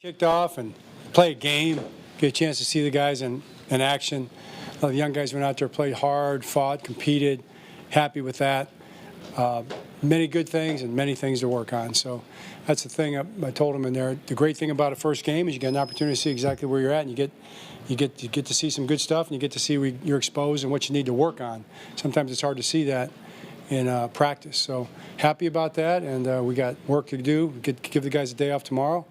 Kicked off and play a game, get a chance to see the guys in action. The young guys went out there, played hard, fought, competed, happy with that. Many good things and many things to work on. So that's the thing I told them in there. The great thing about a first game is you get an opportunity to see exactly where you're at, and you get to see some good stuff, and you get to see where you're exposed and what you need to work on. Sometimes it's hard to see that in practice. So happy about that, and we got work to do. Give the guys a day off tomorrow,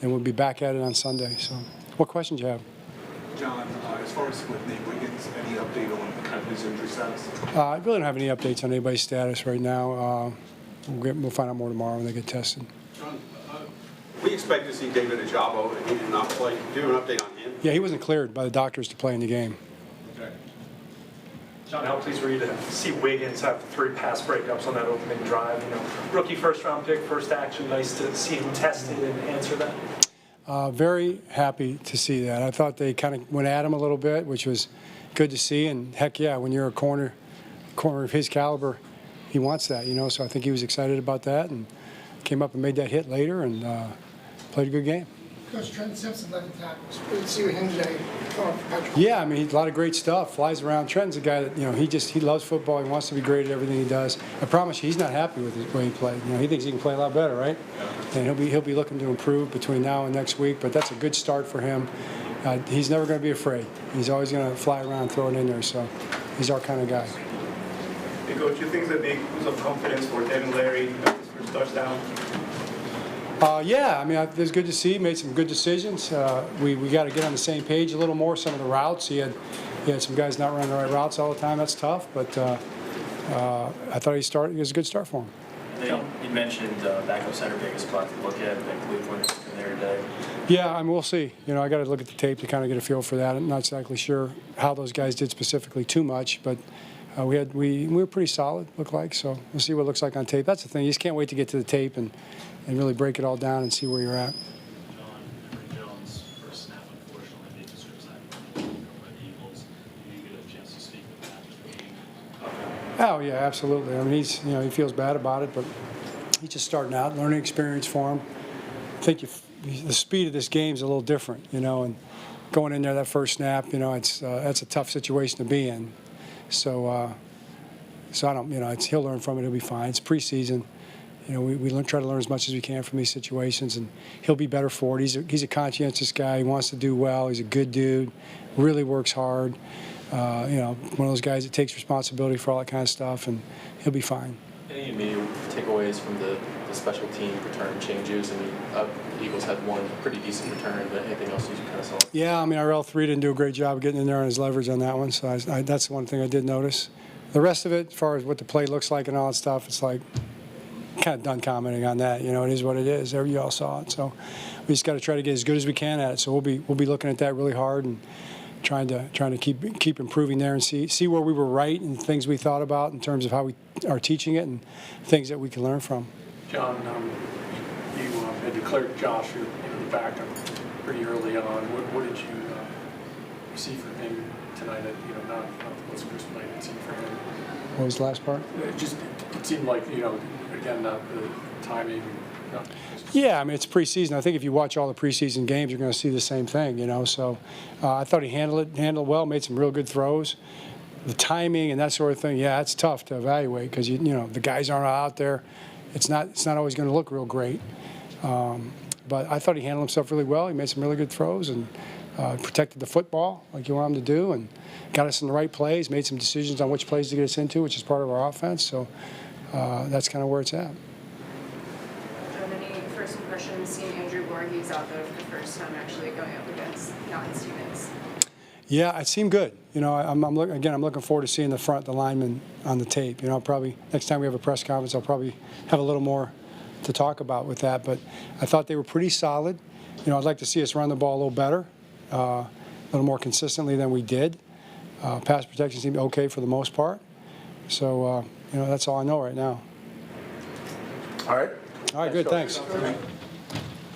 and we'll be back at it on Sunday. So what questions do you have? John, as far as with Nate Wiggins, any update on kind of his injury status? I really don't have any updates on anybody's status right now. We'll find out more tomorrow when they get tested. John, we expect to see David Ajabo, and he did not play. Do you have an update on him? Yeah, he wasn't cleared by the doctors to play in the game. Okay. John, how pleased were you to see Wiggins have 3 pass breakups on that opening drive? You know, rookie first-round pick, first action. Nice to see him tested and answer that. Very happy to see that. I thought they kind of went at him a little bit, which was good to see. And heck yeah, when you're a corner of his caliber, he wants that, you know. So I think he was excited about that and came up and made that hit later and played a good game. Coach, Trenton Simpson led the tackles. Good to see you with him today. Yeah, I mean, a lot of great stuff. Flies around. Trenton's a guy that, you know, he loves football. He wants to be great at everything he does. I promise you, he's not happy with the way he played. You know, he thinks he can play a lot better, right? And he'll be looking to improve between now and next week. But that's a good start for him. He's never going to be afraid. He's always going to fly around, throw it in there. So he's our kind of guy. Hey, Coach, you think that big boost of confidence for Devin Larry got his first touchdown? Yeah, I mean, it was good to see. He made some good decisions. We got to get on the same page a little more. Some of the routes, he had some guys not running the right routes all the time. That's tough, but I thought it was a good start for him. You mentioned backup center being a spot to look at in Cleveland in there today. Yeah, I mean, we'll see. You know, I got to look at the tape to kind of get a feel for that. I'm not exactly sure how those guys did specifically too much, but we were pretty solid, looked like. So we'll see what it looks like on tape. That's the thing. You just can't wait to get to the tape and really break it all down and see where you're at. John Jones' first snap, unfortunately, made the strip sack by the Eagles. Did you get a chance to speak with that? Oh yeah, absolutely. I mean, he feels bad about it, but he's just starting out, learning experience for him. I think the speed of this game is a little different, you know, and going in there that first snap, you know, that's a tough situation to be in. So I don't, you know, he'll learn from it. He'll be fine. It's preseason. You know, we try to learn as much as we can from these situations, and he'll be better for it. He's a conscientious guy. He wants to do well. He's a good dude. Really works hard. You know, one of those guys that takes responsibility for all that kind of stuff, and he'll be fine. Any immediate takeaways from the special team return changes? I mean, the Eagles had one pretty decent return, but anything else you kind of saw? Yeah, I mean, our L3 didn't do a great job of getting in there on his leverage on that one, so that's the one thing I did notice. The rest of it, as far as what the play looks like and all that stuff, it's like, kind of done commenting on that. You know, it is what it is. You all saw it. So we just got to try to get as good as we can at it. So we'll be looking at that really hard and trying to keep improving there and see where we were right and things we thought about in terms of how we are teaching it and things that we can learn from. John, you had declared Josh your backup pretty early on. What did you see from him tonight? That not what's the first play you'd seen from him. What was the last part? It seemed like again not the timing. Yeah, I mean, it's preseason. I think if you watch all the preseason games, you're going to see the same thing, you know. So I thought he handled well, made some real good throws. The timing and that sort of thing, yeah, it's tough to evaluate because you know the guys aren't out there. It's not always going to look real great. But I thought he handled himself really well. He made some really good throws and protected the football like you want him to do, and got us in the right plays. Made some decisions on which plays to get us into, which is part of our offense. So that's kind of where it's at. Any first impressions seeing Andrew Voorhees out there for the first time actually going up against John Stevens? Yeah, it seemed good. You know, I'm looking forward to seeing the linemen on the tape. You know, probably next time we have a press conference, I'll probably have a little more to talk about with that. But I thought they were pretty solid. You know, I'd like to see us run the ball a little better, a little more consistently than we did. Pass protection seemed okay for the most part. So, you know, that's all I know right now. All right. All right, good, thanks.